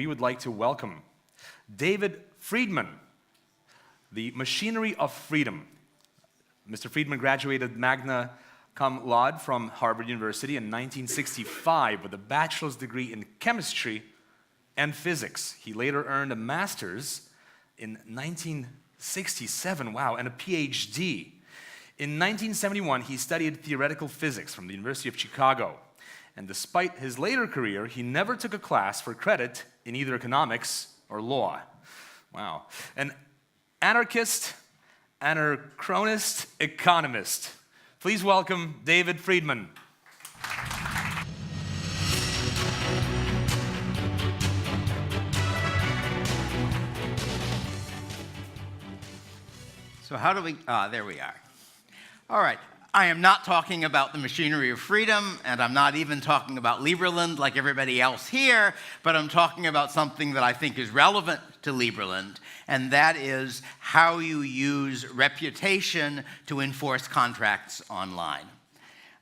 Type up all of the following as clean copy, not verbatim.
we would like to welcome David Friedman, the machinery of freedom. Mr. Friedman graduated magna cum laude from Harvard University in 1965 with a bachelor's degree in chemistry and physics. He later earned a master's in 1967, wow, and a PhD. In 1971, he studied theoretical physics from the University of Chicago. And despite his later career, he never took a class for credit in either economics or law. Wow. An anarchist, anachronist, economist. Please welcome David Friedman. So how do we, there we are. All right, I am not talking about the machinery of freedom, and I'm not even talking about Liberland like everybody else here, but I'm talking about something that I think is relevant to Liberland, and that is how you use reputation to enforce contracts online.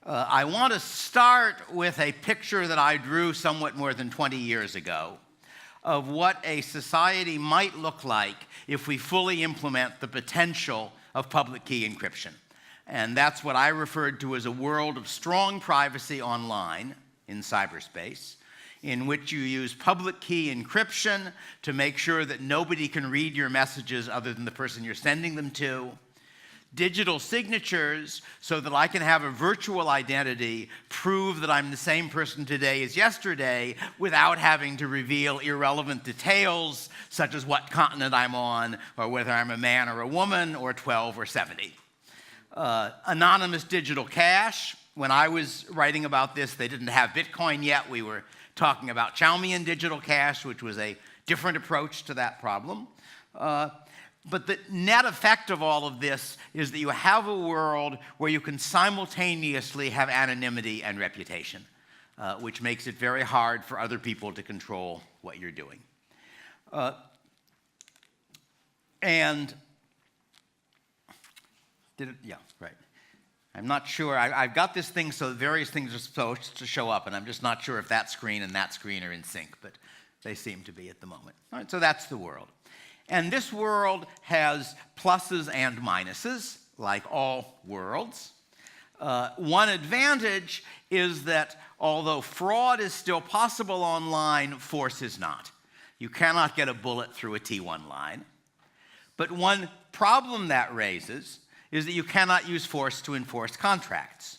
I want to start with a picture that I drew somewhat more than 20 years ago of what a society might look like if we fully implement the potential of public key encryption. And that's what I referred to as a world of strong privacy online in cyberspace, in which you use public key encryption to make sure that nobody can read your messages other than the person you're sending them to, digital signatures so that I can have a virtual identity, prove that I'm the same person today as yesterday without having to reveal irrelevant details such as what continent I'm on or whether I'm a man or a woman or 12 or 70. Anonymous digital cash. When I was writing about this, they didn't have Bitcoin yet. We were talking about Cayman digital cash, which was a different approach to that problem. But the net effect of all of this is that you have a world where you can simultaneously have anonymity and reputation, which makes it very hard for other people to control what you're doing. Yeah, right. I'm not sure. I've got this thing so various things are supposed to show up, and I'm just not sure if that screen and that screen are in sync, but they seem to be at the moment. All right, so that's the world. And this world has pluses and minuses, like all worlds. One advantage is that although fraud is still possible online, force is not. You cannot get a bullet through a T1 line. But one problem that raises is that you cannot use force to enforce contracts.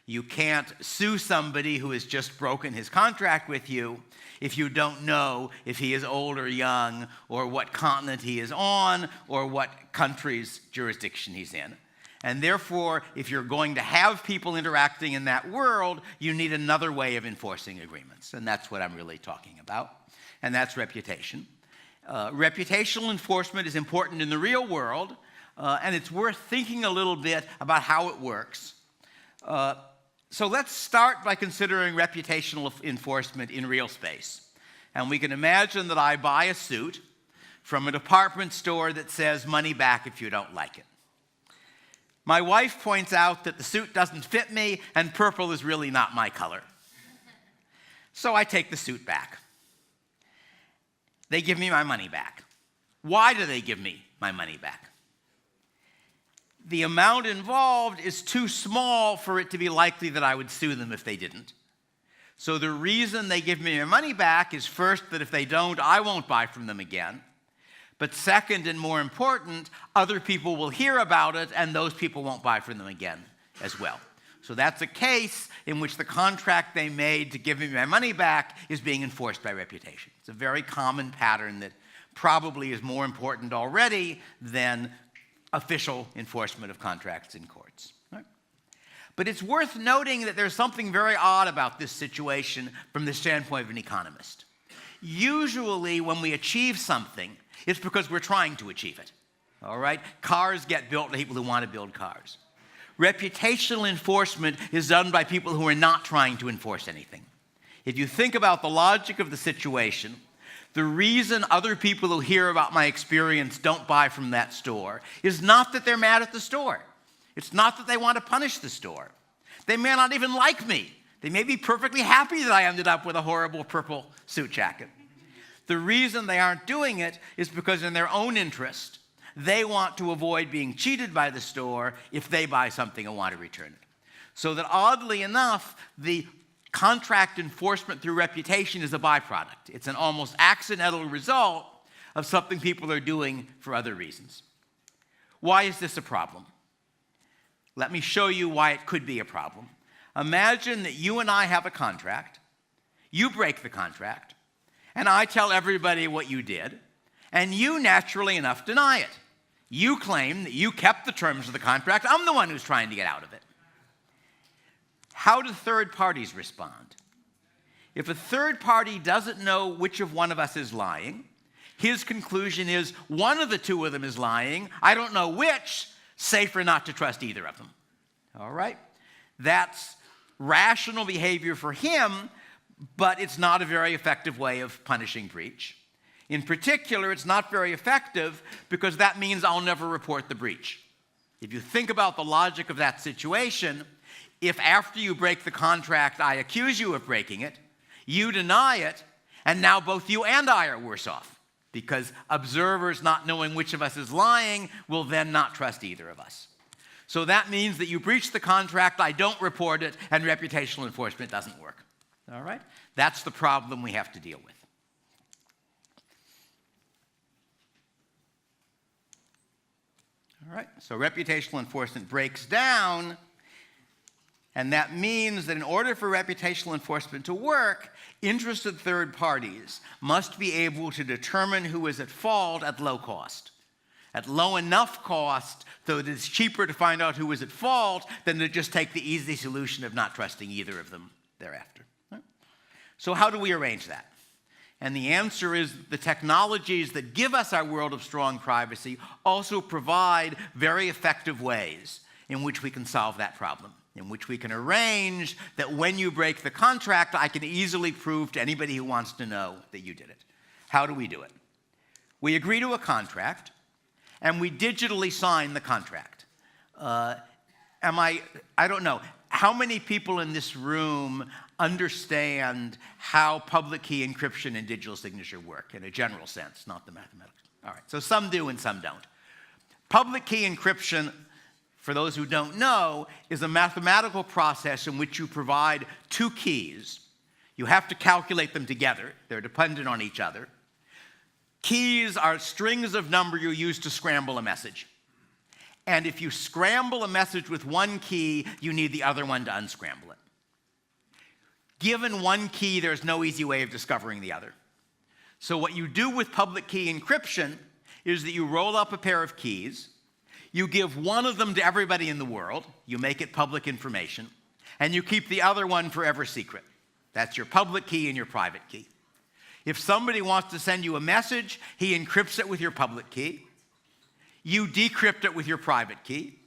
You can't sue somebody who has just broken his contract with you if you don't know if he is old or young, or what continent he is on, or what country's jurisdiction he's in. And therefore, if you're going to have people interacting in that world, you need another way of enforcing agreements. And that's what I'm really talking about. And that's reputation. Reputational enforcement is important in the real world, and it's worth thinking a little bit about how it works. So let's start by considering reputational enforcement in real space. And we can imagine that I buy a suit from a department store that says money back if you don't like it. My wife points out that the suit doesn't fit me and purple is really not my color. So I take the suit back. They give me my money back. Why do they give me my money back? The amount involved is too small for it to be likely that I would sue them if they didn't. So the reason they give me my money back is first that if they don't, I won't buy from them again. But second, and more important, other people will hear about it and those people won't buy from them again as well. So that's a case in which the contract they made to give me my money back is being enforced by reputation. It's a very common pattern that probably is more important already than official enforcement of contracts in courts. Right? But it's worth noting that there's something very odd about this situation from the standpoint of an economist. Usually when we achieve something, it's because we're trying to achieve it. All right? Cars get built by people who want to build cars. Reputational enforcement is done by people who are not trying to enforce anything. If you think about the logic of the situation, the reason other people who hear about my experience don't buy from that store is not that they're mad at the store. It's not that they want to punish the store. They may not even like me. They may be perfectly happy that I ended up with a horrible purple suit jacket. The reason they aren't doing it is because in their own interest, they want to avoid being cheated by the store if they buy something and want to return it. So that oddly enough, the contract enforcement through reputation is a byproduct. It's an almost accidental result of something people are doing for other reasons. Why is this a problem? Let me show you why it could be a problem. Imagine that you and I have a contract, you break the contract, and I tell everybody what you did, and you, naturally enough, deny it. You claim that you kept the terms of the contract. I'm the one who's trying to get out of it. How do third parties respond? If a third party doesn't know which of one of us is lying, his conclusion is one of the two of them is lying. I don't know which. Safer not to trust either of them. All right? That's rational behavior for him, but it's not a very effective way of punishing breach. In particular, it's not very effective because that means I'll never report the breach. If you think about the logic of that situation, if after you break the contract I accuse you of breaking it, you deny it, and now both you and I are worse off because observers not knowing which of us is lying will then not trust either of us. So that means that you breach the contract, I don't report it, and reputational enforcement doesn't work. All right? That's the problem we have to deal with. All right, so reputational enforcement breaks down, and that means that in order for reputational enforcement to work, interested third parties must be able to determine who is at fault at low cost. At low enough cost so that it's cheaper to find out who is at fault than to just take the easy solution of not trusting either of them thereafter. Right? So how do we arrange that? And the answer is the technologies that give us our world of strong privacy also provide very effective ways in which we can solve that problem, in which we can arrange that when you break the contract, I can easily prove to anybody who wants to know that you did it. How do we do it? We agree to a contract, and we digitally sign the contract. I don't know, how many people in this room understand how public key encryption and digital signature work in a general sense, not the mathematics? All right, so some do and some don't. Public key encryption, for those who don't know, is a mathematical process in which you provide two keys. You have to calculate them together. They're dependent on each other. Keys are strings of number you use to scramble a message. And if you scramble a message with one key, you need the other one to unscramble it. Given one key, there's no easy way of discovering the other. So what you do with public key encryption is that you roll up a pair of keys, you give one of them to everybody in the world, you make it public information, and you keep the other one forever secret. That's your public key and your private key. If somebody wants to send you a message, he encrypts it with your public key. You decrypt it with your private key.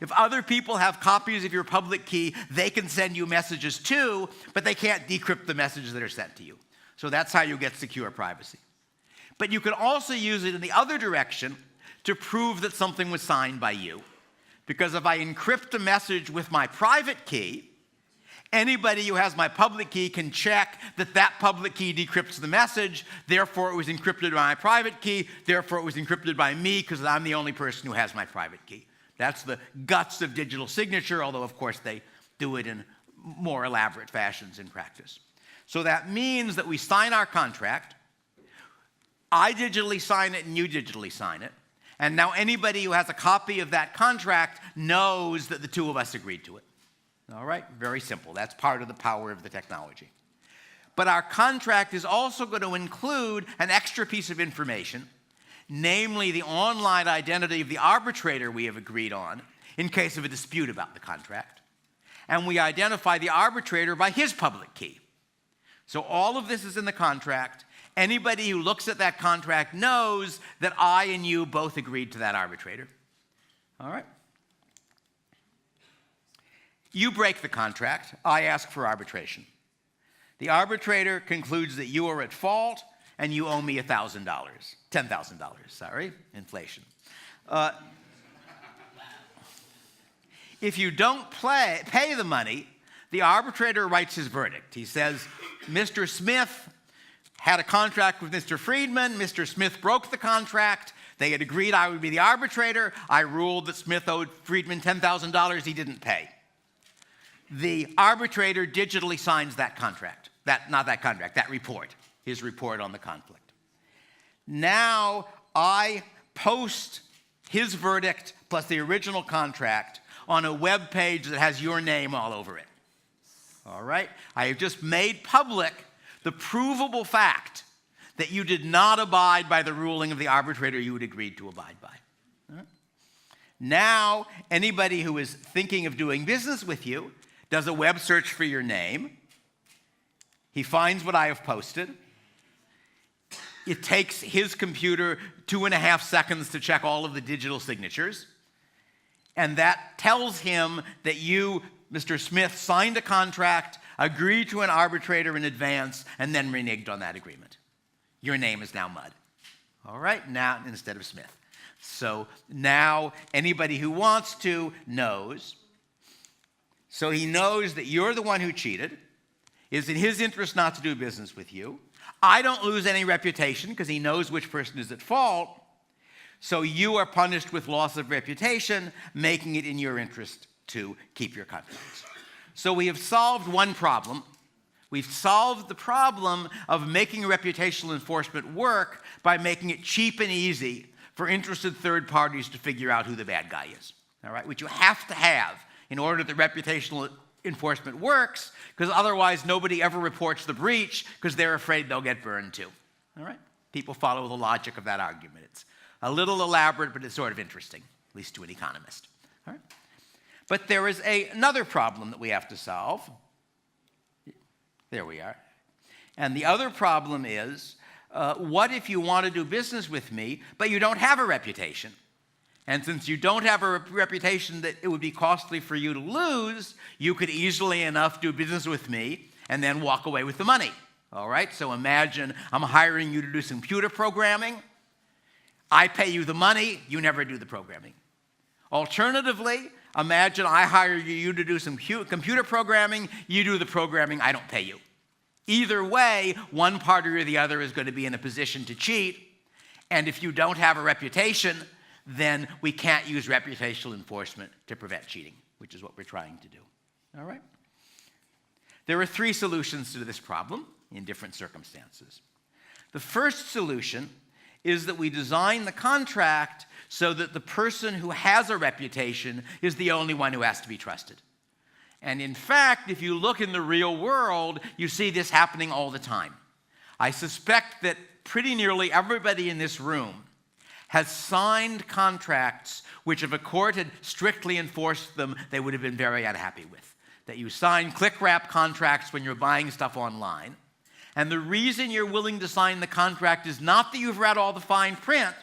If other people have copies of your public key, they can send you messages too, but they can't decrypt the messages that are sent to you. So that's how you get secure privacy. But you can also use it in the other direction to prove that something was signed by you. Because if I encrypt a message with my private key, anybody who has my public key can check that that public key decrypts the message, therefore it was encrypted by my private key, therefore it was encrypted by me because I'm the only person who has my private key. That's the guts of digital signature, although of course they do it in more elaborate fashions in practice. So that means that we sign our contract, I digitally sign it and you digitally sign it, and now anybody who has a copy of that contract knows that the two of us agreed to it. All right, very simple. That's part of the power of the technology. But our contract is also going to include an extra piece of information, namely the online identity of the arbitrator we have agreed on in case of a dispute about the contract. And we identify the arbitrator by his public key. So all of this is in the contract. Anybody who looks at that contract knows that I and you both agreed to that arbitrator. All right? You break the contract, I ask for arbitration. The arbitrator concludes that you are at fault and you owe me $1,000. $10,000, sorry, inflation. If you don't pay the money, the arbitrator writes his verdict. He says, Mr. Smith, had a contract with Mr. Friedman. Mr. Smith broke the contract. They had agreed I would be the arbitrator. I ruled that Smith owed Friedman $10,000 he didn't pay. The arbitrator digitally signs that contract. That report, his report on the conflict. Now I post his verdict plus the original contract on a web page that has your name all over it. All right? I have just made public the provable fact that you did not abide by the ruling of the arbitrator you had agreed to abide by. All right? Now, anybody who is thinking of doing business with you does a web search for your name. He finds what I have posted. It takes his computer 2.5 seconds to check all of the digital signatures. And that tells him that you, Mr. Smith, signed a contract, agreed to an arbitrator in advance, and then reneged on that agreement. Your name is now Mudd. All right, now instead of Smith. So now anybody who wants to knows. So he knows that you're the one who cheated. It's in his interest not to do business with you. I don't lose any reputation because he knows which person is at fault. So you are punished with loss of reputation, making it in your interest to keep your contracts. So we have solved one problem. We've solved the problem of making reputational enforcement work by making it cheap and easy for interested third parties to figure out who the bad guy is, all right, which you have to have in order that reputational enforcement works, because otherwise nobody ever reports the breach because they're afraid they'll get burned too, all right? People follow the logic of that argument. It's a little elaborate, but it's sort of interesting, at least to an economist, all right? But there is another problem that we have to solve. There we are. And the other problem is, what if you want to do business with me, but you don't have a reputation? And since you don't have a reputation that it would be costly for you to lose, you could easily enough do business with me and then walk away with the money. All right? So imagine I'm hiring you to do some computer programming. I pay you the money. You never do the programming. Alternatively, imagine I hire you to do some computer programming. You do the programming. I don't pay you. Either way, one party or the other is going to be in a position to cheat. And if you don't have a reputation, then we can't use reputational enforcement to prevent cheating, which is what we're trying to do. All right? There are 3 solutions to this problem in different circumstances. The first solution is that we design the contract so that the person who has a reputation is the only one who has to be trusted. And in fact, if you look in the real world, you see this happening all the time. I suspect that pretty nearly everybody in this room has signed contracts which, if a court had strictly enforced them, they would have been very unhappy with. That you sign click-wrap contracts when you're buying stuff online. And the reason you're willing to sign the contract is not that you've read all the fine print,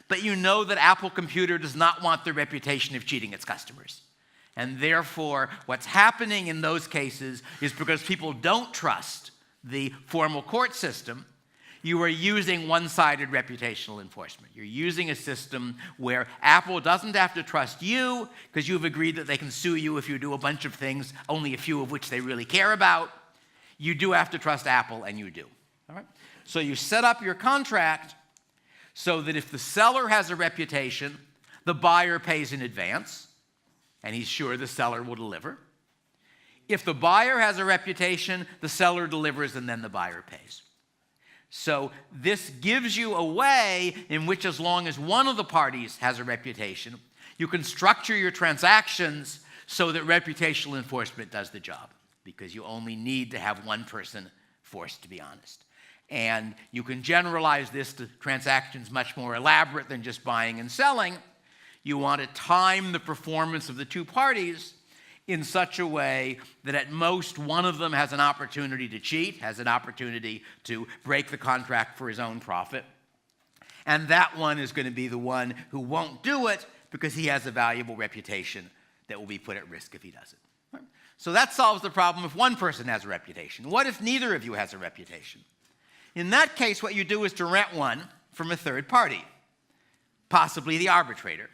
but you know that Apple Computer does not want the reputation of cheating its customers. And therefore, what's happening in those cases is because people don't trust the formal court system, you are using one-sided reputational enforcement. You're using a system where Apple doesn't have to trust you because you've agreed that they can sue you if you do a bunch of things, only a few of which they really care about. You do have to trust Apple, and you do. All right? So you set up your contract so that if the seller has a reputation, the buyer pays in advance, and he's sure the seller will deliver. If the buyer has a reputation, the seller delivers, and then the buyer pays. So this gives you a way in which, as long as one of the parties has a reputation, you can structure your transactions so that reputational enforcement does the job, because you only need to have one person forced to be honest. And you can generalize this to transactions much more elaborate than just buying and selling. You want to time the performance of the two parties in such a way that at most one of them has an opportunity to cheat, has an opportunity to break the contract for his own profit. And that one is going to be the one who won't do it because he has a valuable reputation that will be put at risk if he does it. Right? So that solves the problem if one person has a reputation. What if neither of you has a reputation? In that case, what you do is to rent one from a third party, possibly the arbitrator.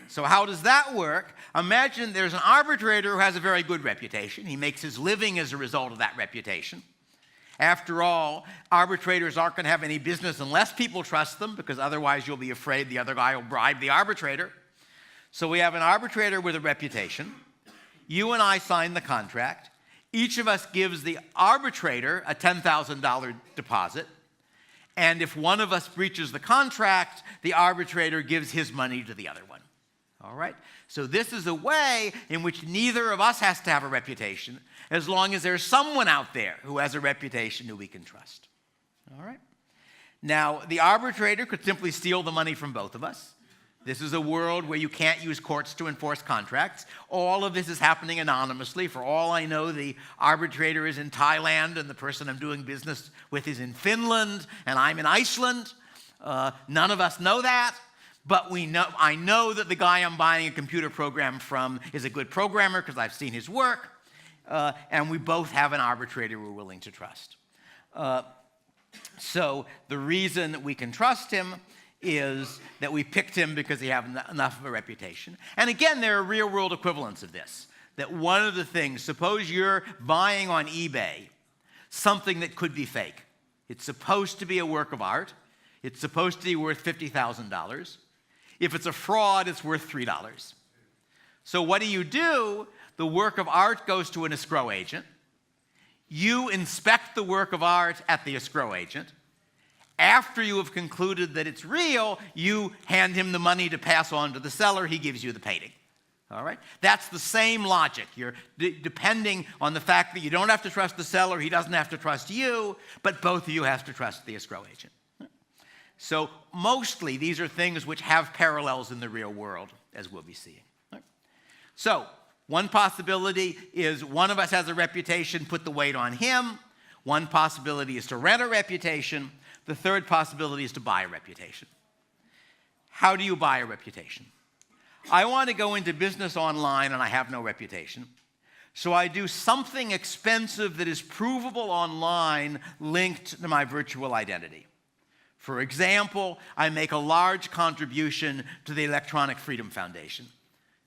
So how does that work? Imagine there's an arbitrator who has a very good reputation. He makes his living as a result of that reputation. After all, arbitrators aren't going to have any business unless people trust them, because otherwise you'll be afraid the other guy will bribe the arbitrator. So we have an arbitrator with a reputation. You and I sign the contract. Each of us gives the arbitrator a $10,000 deposit. And if one of us breaches the contract, the arbitrator gives his money to the other one. All right? So this is a way in which neither of us has to have a reputation, as long as there's someone out there who has a reputation who we can trust. All right? Now, the arbitrator could simply steal the money from both of us. This is a world where you can't use courts to enforce contracts. All of this is happening anonymously. For all I know, the arbitrator is in Thailand, and the person I'm doing business with is in Finland, and I'm in Iceland. None of us know that. But I know that the guy I'm buying a computer program from is a good programmer because I've seen his work. And we both have an arbitrator we're willing to trust. So the reason that we can trust him is that we picked him because he has enough of a reputation. And again, there are real-world equivalents of this. That one of the things, suppose you're buying on eBay something that could be fake. It's supposed to be a work of art. It's supposed to be worth $50,000. If it's a fraud, it's worth $3. So what do? The work of art goes to an escrow agent. You inspect the work of art at the escrow agent. After you have concluded that it's real, you hand him the money to pass on to the seller. He gives you the painting. All right? That's the same logic. You're depending on the fact that you don't have to trust the seller, he doesn't have to trust you, but both of you have to trust the escrow agent. So mostly these are things which have parallels in the real world, as we'll be seeing. Right? So one possibility is one of us has a reputation, put the weight on him. One possibility is to rent a reputation. The third possibility is to buy a reputation. How do you buy a reputation? I want to go into business online and I have no reputation. So I do something expensive that is provable online linked to my virtual identity. For example, I make a large contribution to the Electronic Freedom Foundation,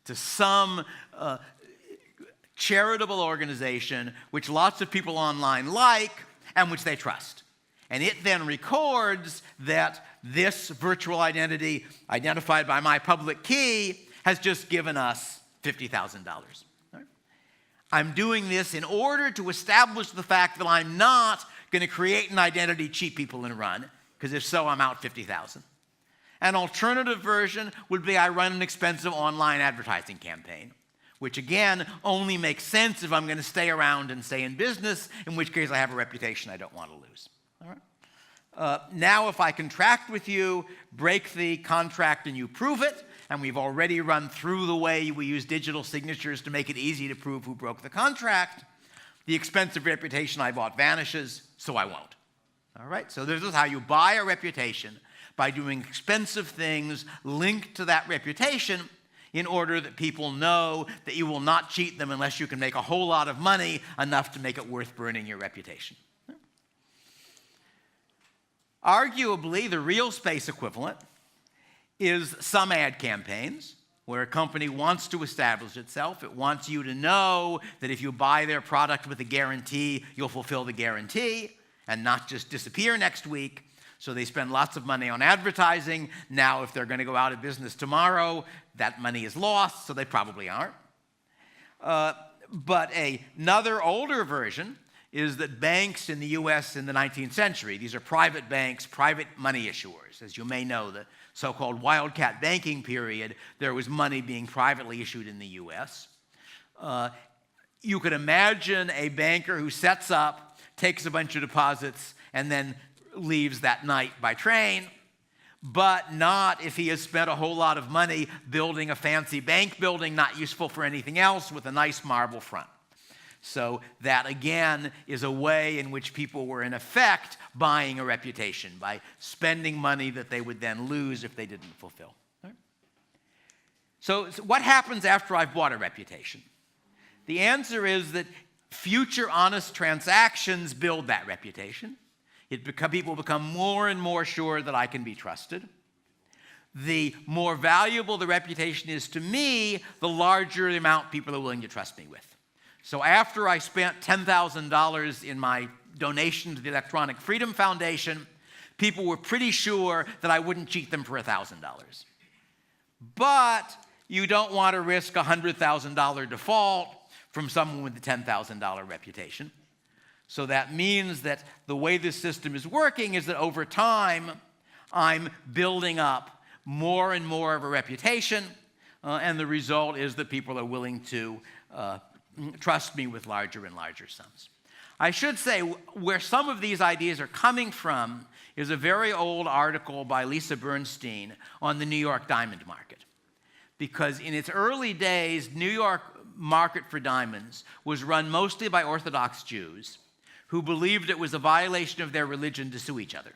to some charitable organization which lots of people online like and which they trust. And it then records that this virtual identity, identified by my public key, has just given us $50,000. Right? I'm doing this in order to establish the fact that I'm not going to create an identity cheat people and run, because if so, I'm out $50,000. An alternative version would be I run an expensive online advertising campaign, which again only makes sense if I'm going to stay around and stay in business, in which case I have a reputation I don't want to lose. All right? Now if I contract with you, break the contract and you prove it, and we've already run through the way we use digital signatures to make it easy to prove who broke the contract, the expensive reputation I bought vanishes, so I won't. All right? So this is how you buy a reputation, by doing expensive things linked to that reputation in order that people know that you will not cheat them unless you can make a whole lot of money, enough to make it worth burning your reputation. Arguably, the real space equivalent is some ad campaigns where a company wants to establish itself. It wants you to know that if you buy their product with a guarantee, you'll fulfill the guarantee and not just disappear next week. So they spend lots of money on advertising. Now, if they're going to go out of business tomorrow, that money is lost, so they probably aren't. But another older version is that banks in the US in the 19th century, these are private banks, private money issuers. As you may know, the so-called wildcat banking period, there was money being privately issued in the US. You could imagine a banker who sets up, takes a bunch of deposits, and then leaves that night by train, but not if he has spent a whole lot of money building a fancy bank building, not useful for anything else, with a nice marble front. So that, again, is a way in which people were, in effect, buying a reputation by spending money that they would then lose if they didn't fulfill. Right? So what happens after I've bought a reputation? The answer is that future honest transactions build that reputation. People become more and more sure that I can be trusted. The more valuable the reputation is to me, the larger the amount people are willing to trust me with. So after I spent $10,000 in my donation to the Electronic Freedom Foundation, people were pretty sure that I wouldn't cheat them for $1,000. But you don't want to risk a $100,000 default from someone with a $10,000 reputation. So that means that the way this system is working is that over time, I'm building up more and more of a reputation, and the result is that people are willing to trust me with larger and larger sums. I should say, where some of these ideas are coming from is a very old article by Lisa Bernstein on the New York diamond market. Because in its early days, New York market for diamonds was run mostly by Orthodox Jews who believed it was a violation of their religion to sue each other.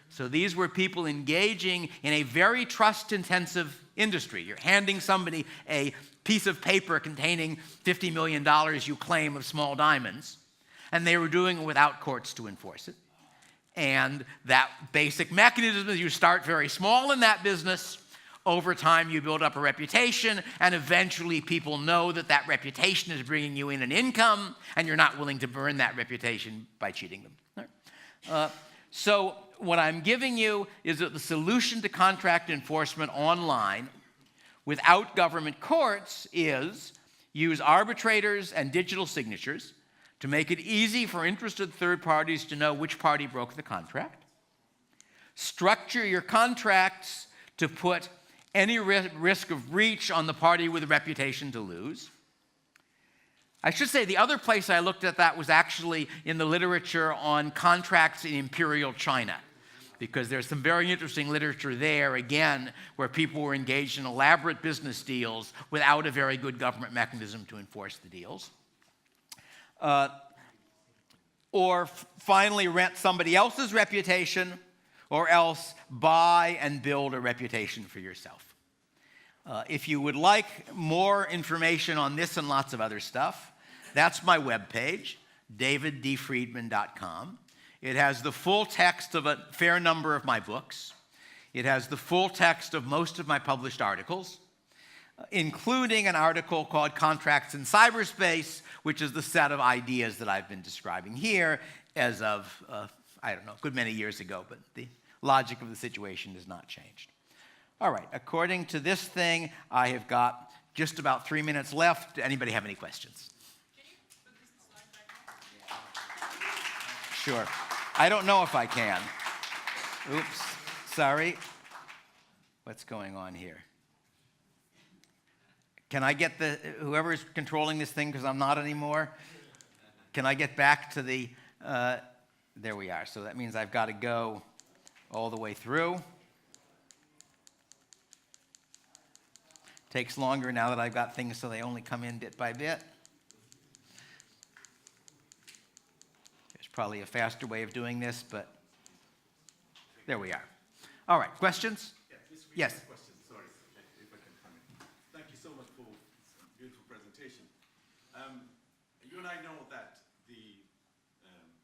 So these were people engaging in a very trust-intensive industry. You're handing somebody a piece of paper containing $50 million you claim of small diamonds, and they were doing it without courts to enforce it. And that basic mechanism is you start very small in that business. Over time, you build up a reputation, and eventually people know that that reputation is bringing you in an income, and you're not willing to burn that reputation by cheating them. So what I'm giving you is that the solution to contract enforcement online without government courts is use arbitrators and digital signatures to make it easy for interested third parties to know which party broke the contract. Structure your contracts to put any risk of breach on the party with a reputation to lose. I should say the other place I looked at that was actually in the literature on contracts in Imperial China, because there's some very interesting literature there, again, where people were engaged in elaborate business deals without a very good government mechanism to enforce the deals. Or finally, rent somebody else's reputation, or else buy and build a reputation for yourself. If you would like more information on this and lots of other stuff, that's my webpage, daviddfriedman.com. It has the full text of a fair number of my books. It has the full text of most of my published articles, including an article called Contracts in Cyberspace, which is the set of ideas that I've been describing here as of, I don't know, a good many years ago, but the logic of the situation has not changed. All right, according to this thing, I have got just about 3 minutes left. Anybody have any questions? Can you put this slide back up? Sure. I don't know if I can. Oops, sorry. What's going on here? Can I get whoever's controlling this thing, because I'm not anymore, can I get back to the, there we are. So that means I've got to go all the way through. Takes longer now that I've got things so they only come in bit by bit. There's probably a faster way of doing this, but there we are. All right, questions? Yes. Question. Sorry, if I can come in. Thank you so much for this beautiful presentation. You and I know that the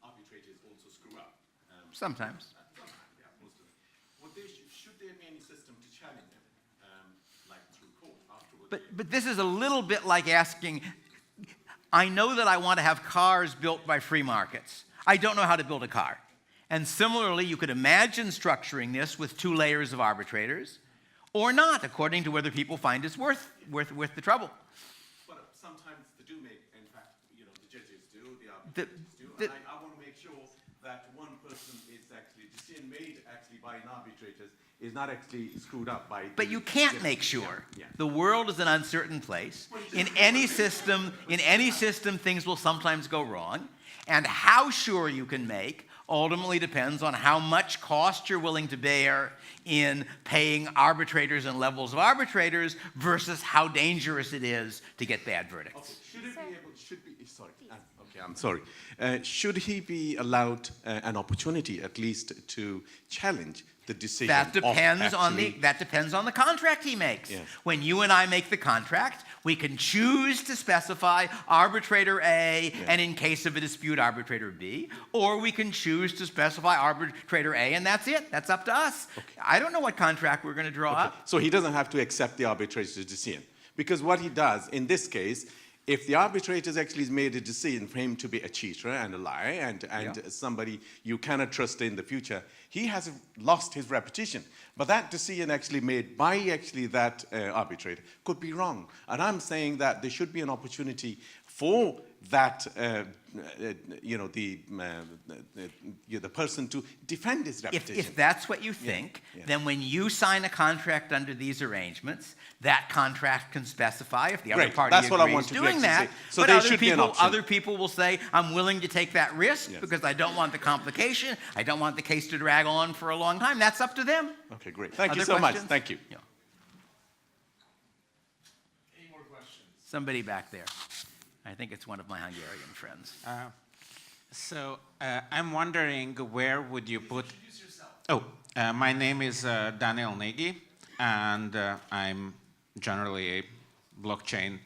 arbitrators also screw up. Sometimes. Yeah, most of it. Should there be any system to challenge it, like through court afterwards? But this is a little bit like asking, I know that I want to have cars built by free markets. I don't know how to build a car. And similarly, you could imagine structuring this with 2 layers of arbitrators, or not, according to whether people find it's worth the trouble. But sometimes they do make, in fact, the judges do, the arbitrators do, and I want to make sure that one person is actually, decision made actually by an arbitrator is not actually screwed up by... But you can't make sure. Yeah. The world is an uncertain place. In any system, things will sometimes go wrong. And how sure you can make ultimately depends on how much cost you're willing to bear in paying arbitrators and levels of arbitrators versus how dangerous it is to get bad verdicts. Should he be allowed an opportunity at least to challenge the decision? That depends on the contract he makes. Yes. When you and I make the contract, we can choose to specify arbitrator A, and in case of a dispute, arbitrator B, or we can choose to specify arbitrator A, and that's it. That's up to us. Okay. I don't know what contract we're going to draw up. So he doesn't have to accept the arbitrator's decision, because what he does in this case if the arbitrator actually has made a decision for him to be a cheater and a liar and somebody you cannot trust in the future, he has lost his reputation. But that decision actually made by actually that arbitrator could be wrong. And I'm saying that there should be an opportunity for that, the person to defend his reputation. If that's what you think, then when you sign a contract under these arrangements, that contract can specify if the other party That's what I agrees want to doing that. say. So but there should be an option. Other people will say, I'm willing to take that risk because I don't want the complication. I don't want the case to drag on for a long time. That's up to them. Okay, great. Thank Other you so questions? much. Thank you. Yeah. Any more questions? Somebody back there. I think it's one of my Hungarian friends. I'm wondering, where would you put... Introduce yourself. My name is Daniel Nagy, and I'm generally a blockchain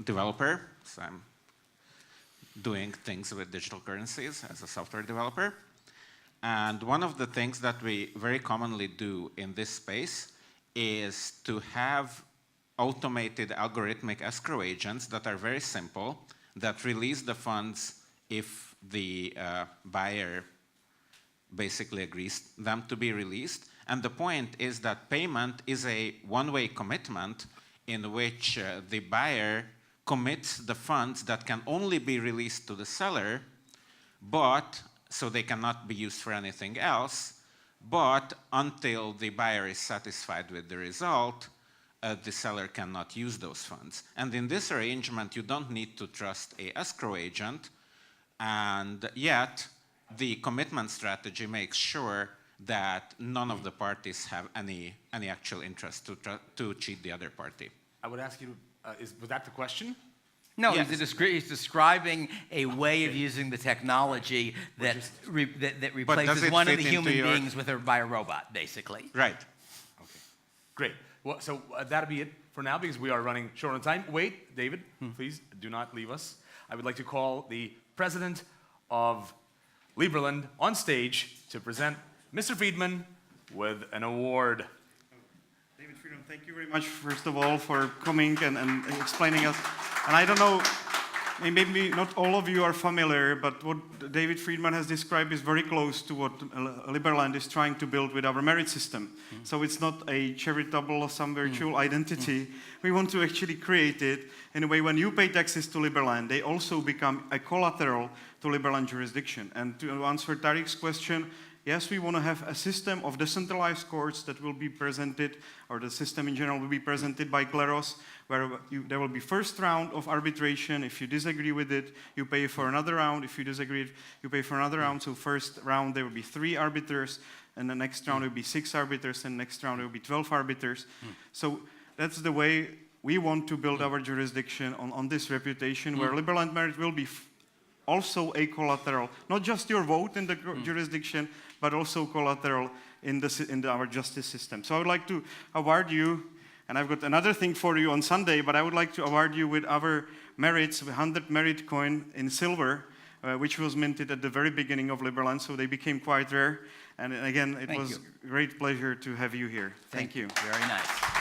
developer. So I'm doing things with digital currencies as a software developer. And one of the things that we very commonly do in this space is to have automated algorithmic escrow agents that are very simple, that release the funds if the buyer basically agrees them to be released. And the point is that payment is a one-way commitment in which the buyer commits the funds that can only be released to the seller, but so they cannot be used for anything else, but until the buyer is satisfied with the result, the seller cannot use those funds. And in this arrangement, you don't need to trust a escrow agent, and yet the commitment strategy makes sure that none of the parties have any actual interest to cheat the other party. I would ask you, was that the question? No, Yes. he's describing a way of using the technology that replaces it one of fit the into human your- beings by a robot, basically. Right. Okay, great. Well, so that'll be it for now because we are running short on time. Wait, David, please do not leave us. I would like to call the president of Liberland on stage to present Mr. Friedman with an award. David Friedman, thank you very much, first of all, for coming and explaining us. And I don't know, maybe not all of you are familiar, but what David Friedman has described is very close to what Liberland is trying to build with our merit system. So it's not a charitable or some virtual identity. We want to actually create it in a way when you pay taxes to Liberland, they also become a collateral to Liberland jurisdiction. And to answer Tariq's question, yes, we want to have a system of decentralized courts that will be presented, or the system in general will be presented by Kleros, where there will be first round of arbitration. If you disagree with it, you pay for another round. If you disagree, you pay for another round. So first round, there will be 3 arbiters, and the next round will be 6 arbiters, and next round will be 12 arbiters. So that's the way we want to build our jurisdiction on this reputation, where Liberland merit will be also a collateral, not just your vote in the jurisdiction, but also collateral in our justice system. So I would like to award you, and I've got another thing for you on Sunday, but I would like to award you with our merits, 100 merit coin in silver, which was minted at the very beginning of Liberland, so they became quite rare. And again, it was a great pleasure to have you here. Thank you. Very nice.